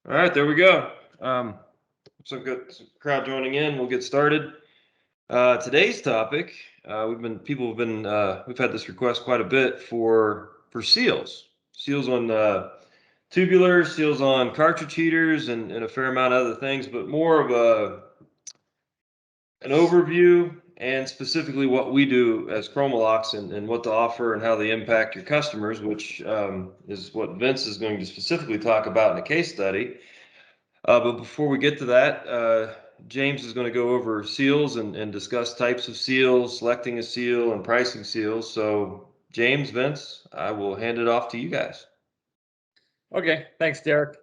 All right, there we go. Some good crowd joining in. We'll get started. Today's topic, we've had this request quite a bit for seals, seals on tubulars, seals on cartridge heaters, and a fair amount of other things, but more of an overview and specifically what we do as Chromalox and what to offer and how they impact your customers, which is what Vince is going to specifically talk about in a case study. But before we get to that, James is going to go over seals and discuss types of seals, selecting a seal, and pricing seals. So, James, Vince, I will hand it off to you guys. Okay, thanks, Derek.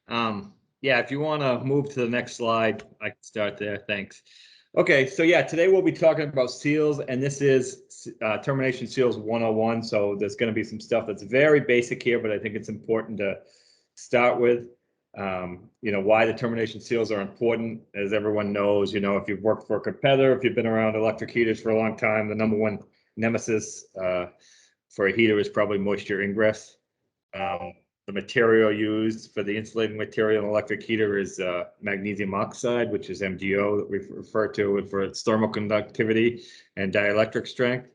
Yeah, if you want to move to the next slide, I can start there. Thanks. Okay, so yeah, today we'll be talking about seals, and this is Termination Seals 101. So there's going to be some stuff that's very basic here, but I think it's important to start with. Why the termination seals are important, as everyone knows. If you've worked for a competitor, if you've been around electric heaters for a long time, the number one nemesis for a heater is probably moisture ingress. The material used for the insulating material in an electric heater is magnesium oxide, which is MgO that we refer to for its thermal conductivity and dielectric strength.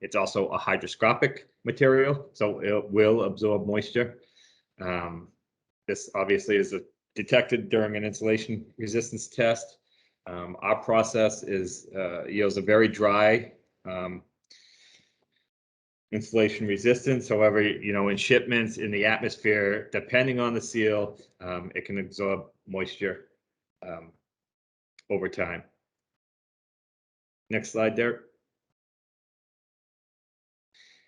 It's also a hygroscopic material, so it will absorb moisture. This obviously is detected during an insulation resistance test. Our process yields a very dry insulation resistance. However, in shipments in the atmosphere, depending on the seal, it can absorb moisture over time. Next slide, Derek.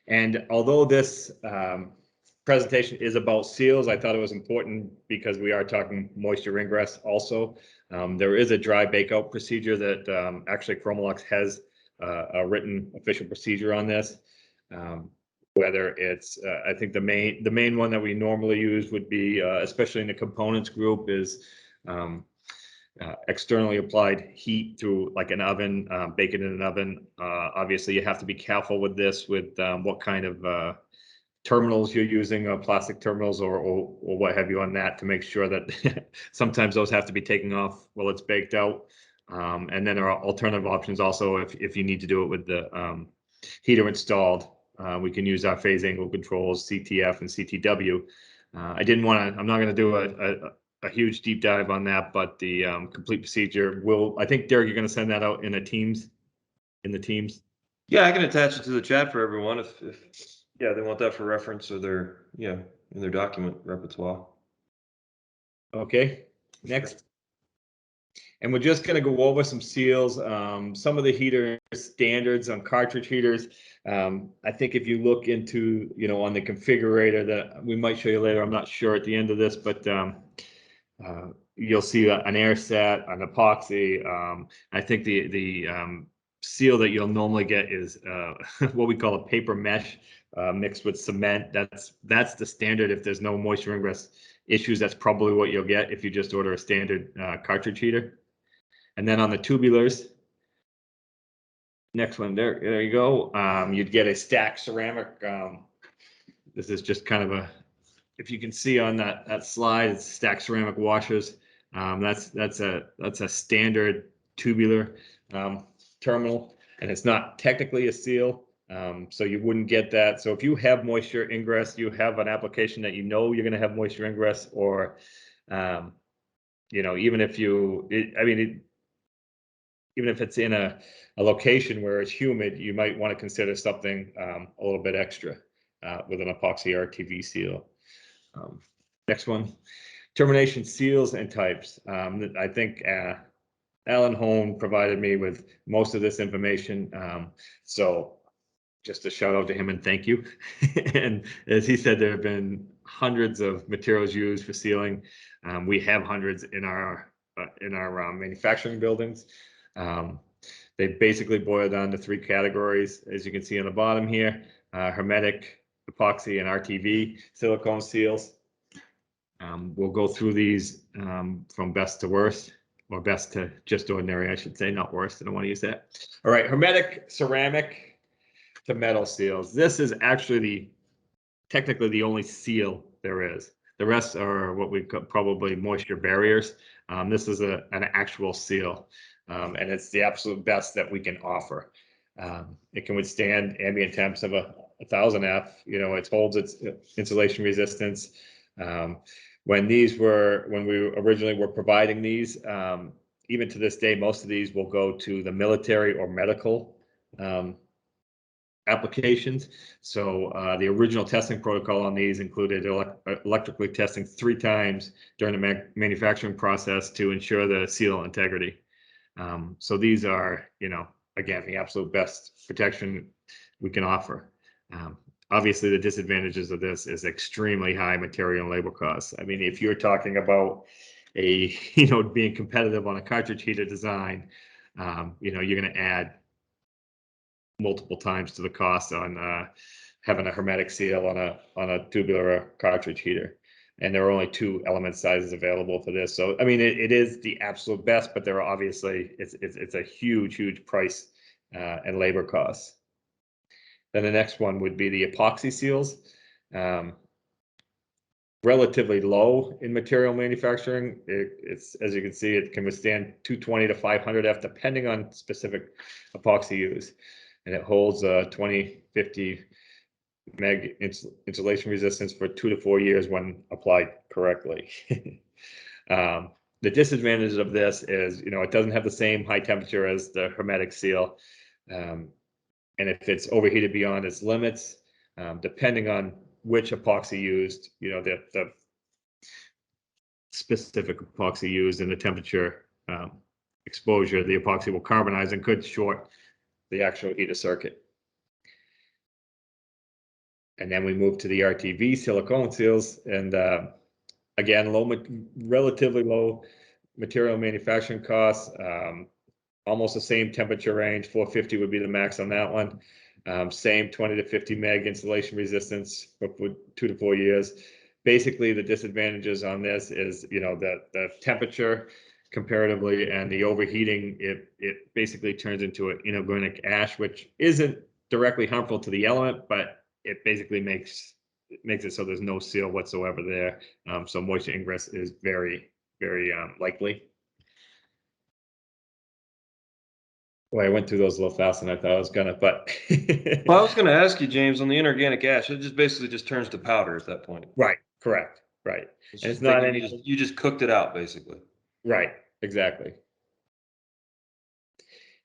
And although this presentation is about seals, I thought it was important because we are talking moisture ingress also. There is a dry bakeout procedure that actually Chromalox has a written official procedure on this. Whether it's, I think the main one that we normally use would be, especially in the components group, is externally applied heat through like an oven, bake it in an oven. Obviously, you have to be careful with this, with what kind of terminals you're using, plastic terminals or what have you on that, to make sure that sometimes those have to be taken off while it's baked out. And then there are alternative options also if you need to do it with the heater installed. We can use our phase angle controls, CTF and CTW. I'm not going to do a huge deep dive on that, but the complete procedure I think, Derek, you're going to send that out in the Teams. Yeah, I can attach it to the chat for everyone if they want that for reference or in their document repertoire. Okay, next. And we're just going to go over some seals, some of the heater standards on cartridge heaters. I think if you look into, on the configurator that we might show you later, I'm not sure at the end of this, but you'll see an air set, an epoxy. I think the seal that you'll normally get is what we call a paper mesh mixed with cement. That's the standard. If there's no moisture ingress issues, that's probably what you'll get if you just order a standard cartridge heater. And then on the tubulars, next one, there you go. You'd get a stacked ceramic. This is just kind of if you can see on that slide, it's stacked ceramic washers. That's a standard tubular terminal, and it's not technically a seal, so you wouldn't get that. So if you have moisture ingress, you have an application that you're going to have moisture ingress, or even if it's in a location where it's humid, you might want to consider something a little bit extra with an epoxy RTV seal. Next one, termination seals and types. I think Alan Holm provided me with most of this information. So just a shout out to him and thank you. And as he said, there have been hundreds of materials used for sealing. We have hundreds in our manufacturing buildings. They basically boil down to three categories, as you can see on the bottom here: hermetic, epoxy, and RTV silicone seals. We'll go through these from best to worst, or best to just ordinary, I should say, not worst. I don't want to use that. All right, hermetic ceramic to metal seals. This is actually technically the only seal there is. The rest are what we call probably moisture barriers. This is an actual seal, and it's the absolute best that we can offer. It can withstand ambient temps of 1,000 F. You know, it holds its insulation resistance. When we originally were providing these, even to this day, most of these will go to the military or medical applications. So the original testing protocol on these included electrically testing 3 times during the manufacturing process to ensure the seal integrity. So these are, you know, again, the absolute best protection we can offer. Obviously, the disadvantages of this is extremely high material and labor costs. I mean, if you're talking about you know, being competitive on a cartridge heater design, you know, you're going to add multiple times to the cost on having a hermetic seal on a tubular or cartridge heater. And there are only 2 element sizes available for this. So, I mean, it is the absolute best, but there are obviously, it's a huge price and labor costs. Then the next one would be the epoxy seals. Relatively low in material manufacturing. It's, as you can see, it can withstand 220 to 500 F depending on specific epoxy use. And it holds 2050 meg insulation resistance for 2 to 4 years when applied correctly. The disadvantage of this is, you know, it doesn't have the same high temperature as the hermetic seal. And if it's overheated beyond its limits, depending on which epoxy used, you know, the specific epoxy used and the temperature exposure, the epoxy will carbonize and could short the actual heater circuit. And then we move to the RTV silicone seals, and again, relatively low material manufacturing costs, almost the same temperature range. 450 would be the max on that one. Same 20 to 50 meg insulation resistance for 2 to 4 years. Basically, the disadvantages on this is, you know, the temperature comparatively and the overheating. It basically turns into an inorganic ash, which isn't directly harmful to the element, but it basically makes it so there's no seal whatsoever there. So moisture ingress is very likely. Well, I went through those a little faster than I thought I was gonna, but Well, I was going to ask you, James, on the inorganic ash, it just basically just turns to powder at that point. right, correct, right. It's And it's just not like any you just cooked it out basically. right, exactly.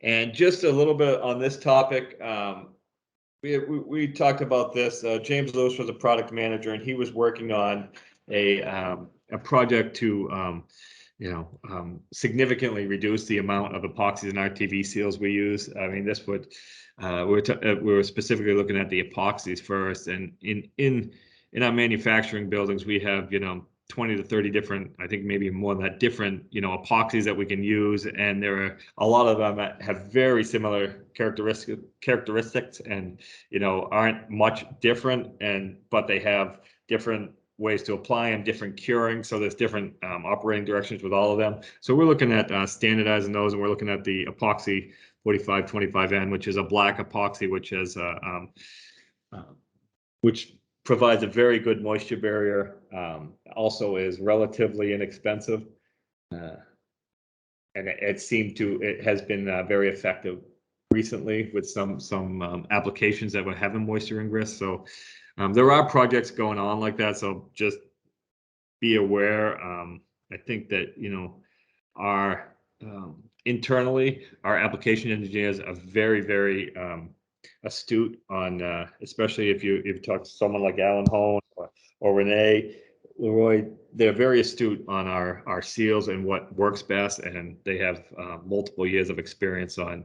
And just a little bit on this topic, we talked about this. James Lewis was a product manager, and he was working on a project to significantly reduce the amount of epoxies and RTV seals we use. I mean, this would we were specifically looking at the epoxies first, and in our manufacturing buildings, we have 20 to 30 different, I think maybe more than that, different epoxies that we can use, and there are a lot of them that have very similar characteristics, and aren't much different, but they have different ways to apply them, different curing. So there's different operating directions with all of them. So we're looking at standardizing those, and we're looking at the epoxy 4525N, which is a black epoxy, which has which provides a very good moisture barrier. Also is relatively inexpensive, and it has been very effective recently with some applications that were having moisture ingress. So there are projects going on like that, so just be aware. I think that our internally, our application engineers are very astute on, especially if you talk to someone like Alan Hone or Renee Leroy. They're very astute on our seals and what works best, and they have multiple years of experience on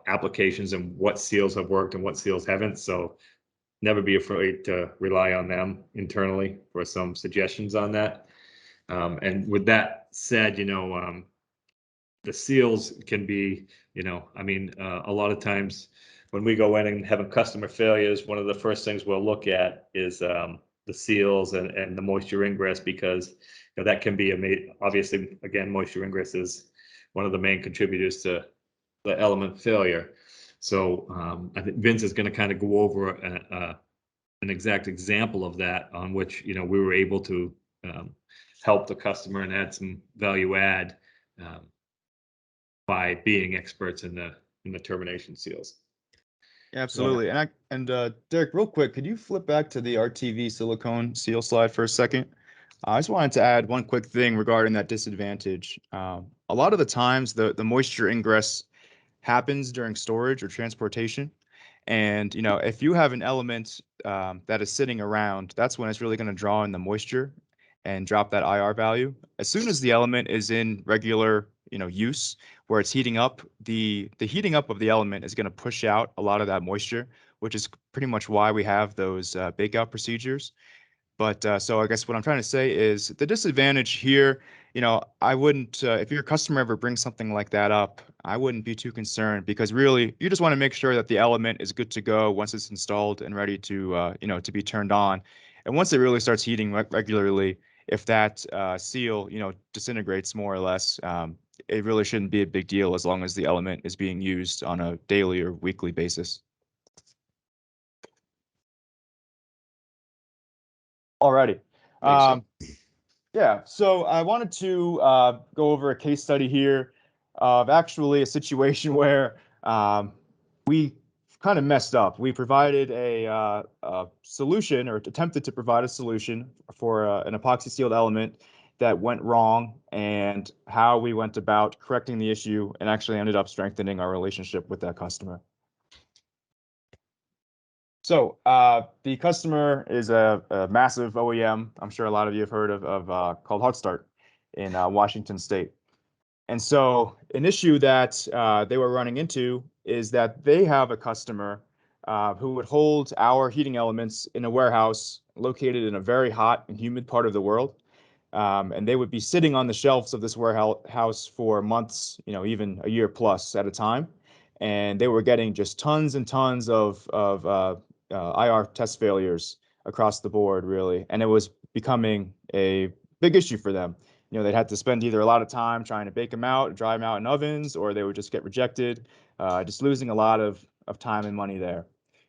applications and what seals have worked and what seals haven't. So never be afraid to rely on them internally for some suggestions on that. And with that said, the seals can be, a lot of times when we go in and have customer failures, one of the first things we'll look at is the seals and the moisture ingress, because that can be obviously, again, moisture ingress is one of the main contributors to the element failure. So I think Vince is going to kind of go over an exact example of that, on which we were able to help the customer and add some value add by being experts in the termination seals. Yeah, absolutely. And Derek, real quick, could you flip back to the RTV silicone seal slide for a second? I just wanted to add one quick thing regarding that disadvantage. A lot of the times, the moisture ingress happens during storage or transportation, and if you have an element that is sitting around, that's when it's really going to draw in the moisture and drop that IR value. As soon as the element is in regular use, where it's heating up, the heating up of the element is going to push out a lot of that moisture, which is pretty much why we have those bake out procedures. But so I guess what I'm trying to say is the disadvantage here, I wouldn't, if your customer ever brings something like that up, I wouldn't be too concerned, because really you just want to make sure that the element is good to go once it's installed and ready to, to be turned on. And once it really starts heating regularly, if that seal, disintegrates more or less, it really shouldn't be a big deal as long as the element is being used on a daily or weekly basis. Alrighty. Yeah, so I wanted to go over a case study here of actually a situation where we kind of messed up. We provided a solution, or attempted to provide a solution for an epoxy sealed element that went wrong, and how we went about correcting the issue and actually ended up strengthening our relationship with that customer. So the customer is a massive OEM. I'm sure a lot of you have heard of called HotStart in Washington State. And so an issue that they were running into is that they have a customer who would hold our heating elements in a warehouse located in a very hot and humid part of the world. And they would be sitting on the shelves of this warehouse for months, even a year plus at a time. And they were getting just tons and tons of IR test failures across the board, really. And it was becoming a big issue for them. They'd have to spend either a lot of time trying to bake them out, dry them out in ovens, or they would just get rejected, just losing a lot of time and money there.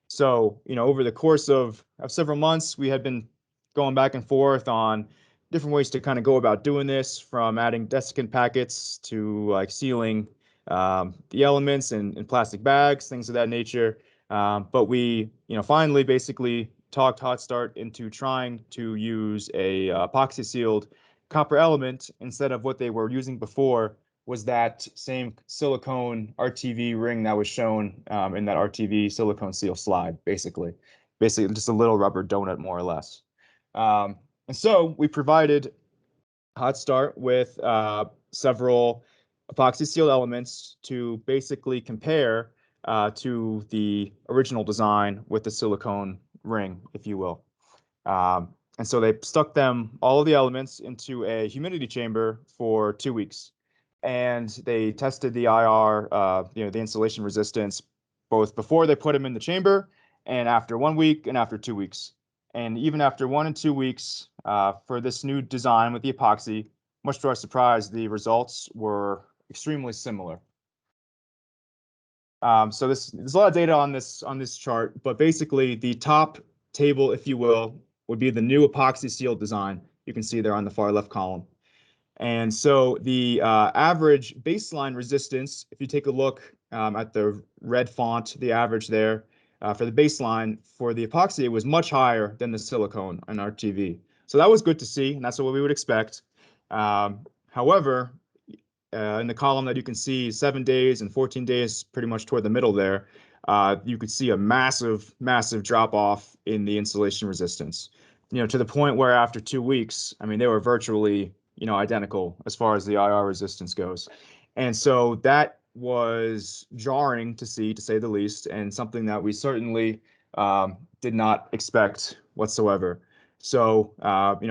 So, over the course of several months, we had been going back and forth on different ways to kind of go about doing this, from adding desiccant packets to like sealing the elements in plastic bags, things of that nature. But we, finally basically talked HotStart into trying to use a epoxy sealed copper element instead of what they were using before, was that same silicone RTV ring that was shown in that RTV silicone seal slide, basically just a little rubber donut, more or less. And so we provided HotStart with several epoxy sealed elements to basically compare to the original design with the silicone ring, if you will. And so they stuck all of the elements into a humidity chamber for 2 weeks. And they tested the IR, the insulation resistance, both before they put them in the chamber and after 1 week and after 2 weeks. And even after 1 and 2 weeks for this new design with the epoxy, much to our surprise, the results were extremely similar. So there's a lot of data on this chart, but basically the top table, if you will, would be the new epoxy sealed design. You can see there on the far left column. And so the average baseline resistance, if you take a look at the red font, the average there for the baseline for the epoxy, it was much higher than the silicone on RTV. So that was good to see, and that's what we would expect. However, in the column that you can see 7 days and 14 days, pretty much toward the middle there, you could see a massive drop off in the insulation resistance, to the point where after 2 weeks, I mean, they were virtually, identical as far as the IR resistance goes. And so that was jarring to see, to say the least, and something that we certainly did not expect whatsoever. So,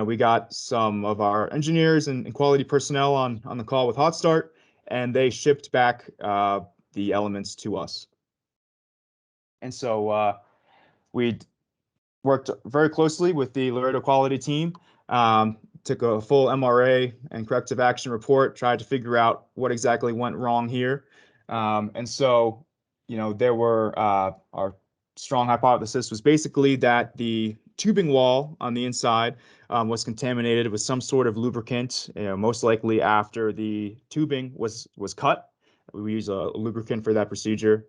we got some of our engineers and quality personnel on the call with HotStart, and they shipped back the elements to us. And so we worked very closely with the Laredo quality team, took a full MRA and corrective action report, tried to figure out what exactly went wrong here. And so, there were our strong hypothesis was basically that the tubing wall on the inside was contaminated with some sort of lubricant, most likely after the tubing was cut. We use a lubricant for that procedure,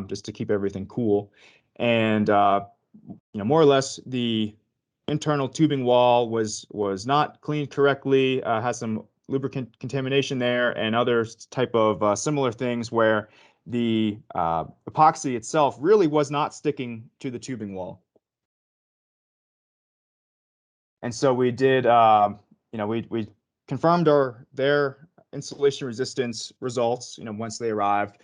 just to keep everything cool. And more or less, the internal tubing wall was not cleaned correctly, has some lubricant contamination there, and other type of similar things where the epoxy itself really was not sticking to the tubing wall. And so we did, we confirmed their installation resistance results, once they arrived.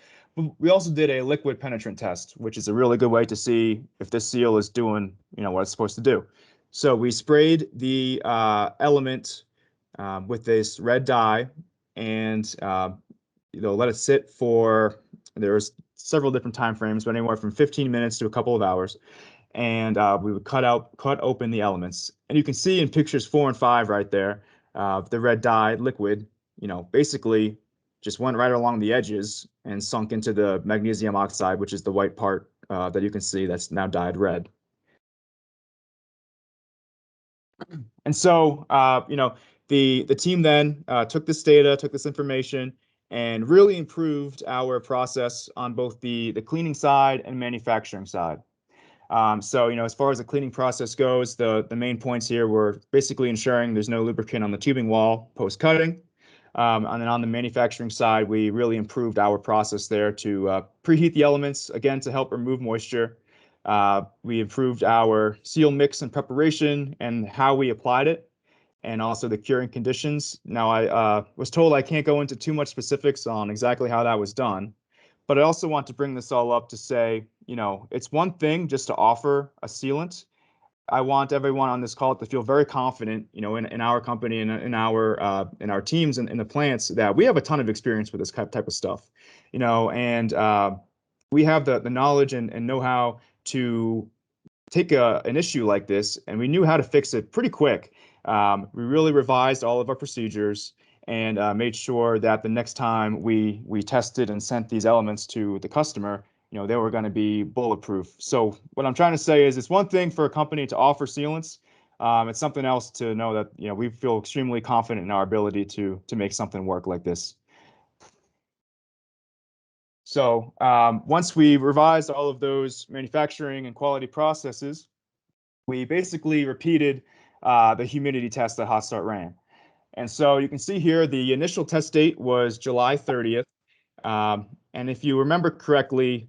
We also did a liquid penetrant test, which is a really good way to see if this seal is doing, what it's supposed to do. So we sprayed the element with this red dye and let it sit for, there's several different time frames, but anywhere from 15 minutes to a couple of hours. And we would cut open the elements. And you can see in pictures 4 and 5 right there, the red dye liquid, basically just went right along the edges and sunk into the magnesium oxide, which is the white part that you can see that's now dyed red. And so, the team then took this data, took this information, and really improved our process on both the cleaning side and manufacturing side. So, as far as the cleaning process goes, the main points here were basically ensuring there's no lubricant on the tubing wall post-cutting. And then on the manufacturing side, we really improved our process there to preheat the elements, again, to help remove moisture. We improved our seal mix and preparation and how we applied it, and also the curing conditions. Now, I was told I can't go into too much specifics on exactly how that was done, but I also want to bring this all up to say, it's one thing just to offer a sealant. I want everyone on this call to feel very confident, in our company and in our teams and in the plants, that we have a ton of experience with this type of stuff, and we have the knowledge and know-how to take an issue like this, and we knew how to fix it pretty quick. We really revised all of our procedures and made sure that the next time we tested and sent these elements to the customer, they were going to be bulletproof. So what I'm trying to say is, it's one thing for a company to offer sealants. It's something else to know that, we feel extremely confident in our ability to make something work like this. So once we revised all of those manufacturing and quality processes, we basically repeated the humidity test that Hot Start ran. And so you can see here, the initial test date was July 30th. And if you remember correctly,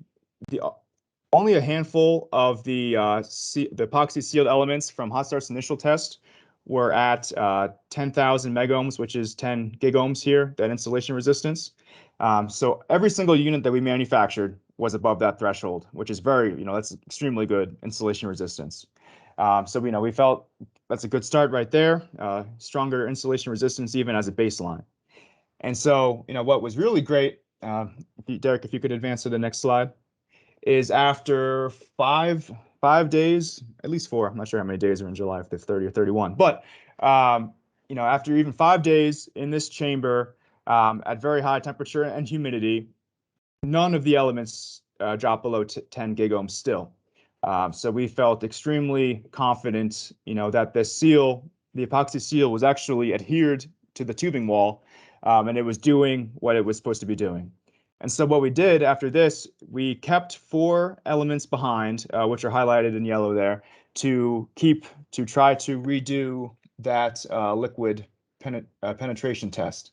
only a handful of the epoxy sealed elements from Hot Start's initial test were at 10,000 megohms, which is 10 gigohms here, that installation resistance. So every single unit that we manufactured was above that threshold, which is that's extremely good installation resistance. So we felt that's a good start right there. Stronger installation resistance even as a baseline. And so, what was really great, Derek, if you could advance to the next slide, is after five days, at least 4, I'm not sure how many days are in July, if they're 30 or 31, but after even 5 days in this chamber, at very high temperature and humidity, none of the elements dropped below 10 gigohms still. So we felt extremely confident, that the epoxy seal was actually adhered to the tubing wall, and it was doing what it was supposed to be doing. And so what we did after this, we kept 4 elements behind, which are highlighted in yellow there, to try to redo that liquid penetration test.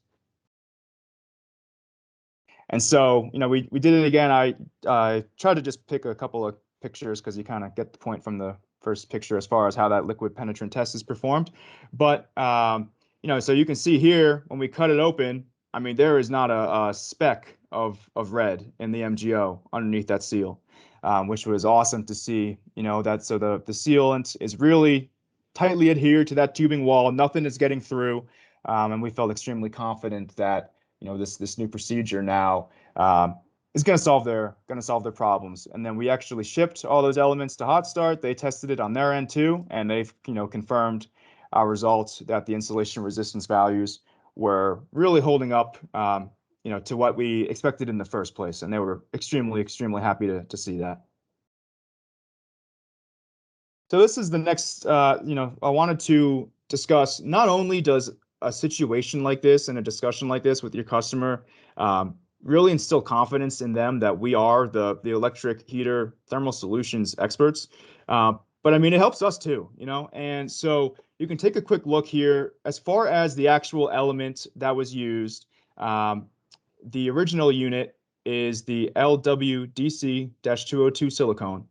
And so, we did it again. I tried to just pick a couple of pictures because you kind of get the point from the first picture as far as how that liquid penetrant test is performed. But, so you can see here, when we cut it open, there is not a speck of red in the MgO underneath that seal, which was awesome to see. So the sealant is really tightly adhered to that tubing wall. Nothing is getting through, and we felt extremely confident that this new procedure now is going to solve their problems. And then we actually shipped all those elements to Hot Start. They tested it on their end too, and they've confirmed our results that the installation resistance values were really holding up, to what we expected in the first place. And they were extremely, extremely happy to see that. So this is the next, I wanted to discuss, not only does a situation like this and a discussion like this with your customer really instill confidence in them that we are the electric heater thermal solutions experts, but I mean, it helps us too, and so you can take a quick look here as far as the actual element that was used. The original unit is the LWDC-202 silicone.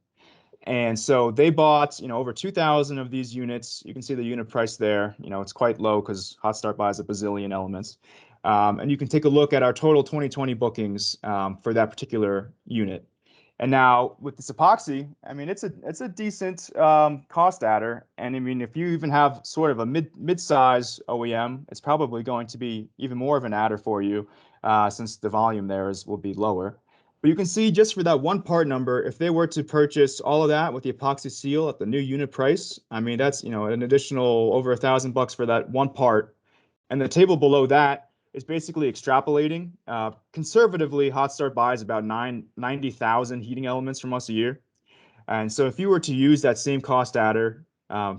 And so they bought, over 2,000 of these units. You can see the unit price there. It's quite low because Hot Start buys a bazillion elements. And you can take a look at our total 2020 bookings for that particular unit. And now with this epoxy, I mean, it's a decent cost adder. And I mean, if you even have sort of a mid-size OEM, it's probably going to be even more of an adder for you since the volume there will be lower. But you can see just for that one part number, if they were to purchase all of that with the epoxy seal at the new unit price, I mean, that's, an additional over $1,000 for that one part. And the table below that is basically extrapolating. Conservatively, Hot Start buys about 90,000 heating elements from us a year. And so if you were to use that same cost adder,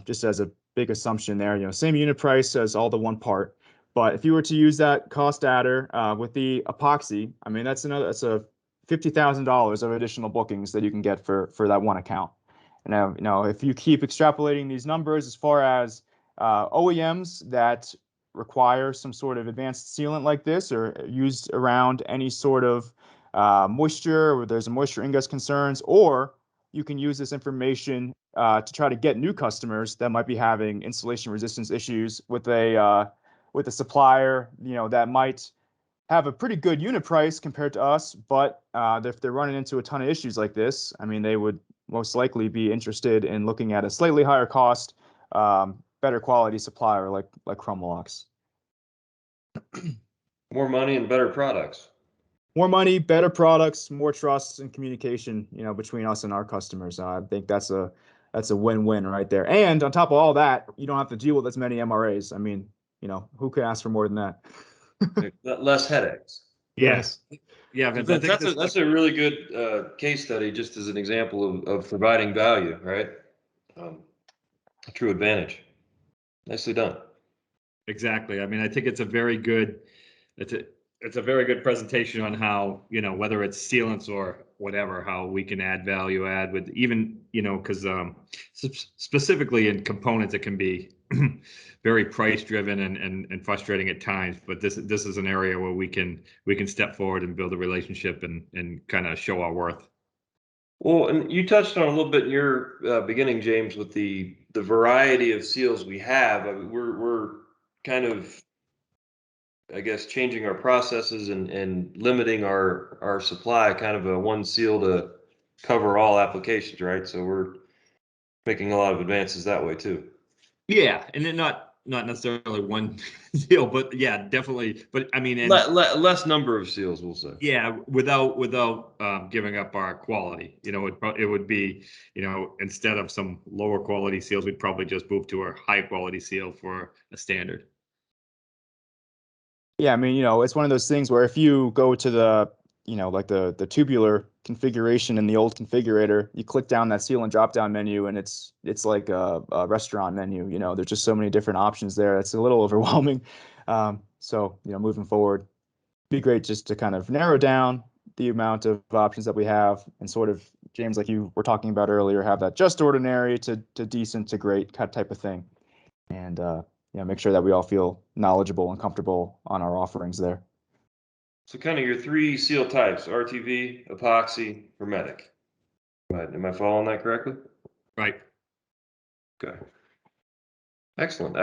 just as a big assumption there, same unit price as all the one part. But if you were to use that cost adder with the epoxy, I mean, that's a $50,000 of additional bookings that you can get for that one account. And now, if you keep extrapolating these numbers as far as OEMs that require some sort of advanced sealant like this or used around any sort of moisture or there's a moisture ingress concerns, or you can use this information to try to get new customers that might be having installation resistance issues with a supplier, that might have a pretty good unit price compared to us, but if they're running into a ton of issues like this, I mean, they would most likely be interested in looking at a slightly higher cost, better quality supplier like Chromalox. More money and better products. More money, better products, more trust and communication, between us and our customers. I think that's a win-win right there. And on top of all that, you don't have to deal with as many MRAs. I mean, who could ask for more than that? Less headaches. Yes. Yeah, Vince, I think that's a really good case study, just as an example of providing value, right? A true advantage. Nicely done. exactly. I mean, I think it's a very good presentation on how, whether it's sealants or whatever, how we can value add with even, because specifically in components, it can be very price driven and frustrating at times. But this is an area where we can step forward and build a relationship and kind of show our worth. Well, and you touched on a little bit in your beginning, James, with the variety of seals we have. I mean, we're kind of, I guess, changing our processes and limiting our supply, kind of a one seal to cover all applications, right? So we're making a lot of advances that way too. Yeah, and then not necessarily one seal, but yeah, definitely. But I mean, and less number of seals, we'll say. yeah, without giving up our quality, it would be, instead of some lower quality seals, we'd probably just move to a high quality seal for a standard. Yeah, I mean, it's one of those things where if you go to the, like the tubular configuration in the old configurator, you click down that seal and drop down menu, and it's like a restaurant menu. There's just so many different options there. It's a little overwhelming. So moving forward, be great just to kind of narrow down the amount of options that we have and sort of, James, like you were talking about earlier, have that just ordinary to decent to great type of thing. And make sure that we all feel knowledgeable and comfortable on our offerings there. So kind of your three seal types: RTV, epoxy, hermetic. Am I following that correctly? Right. Okay. Excellent.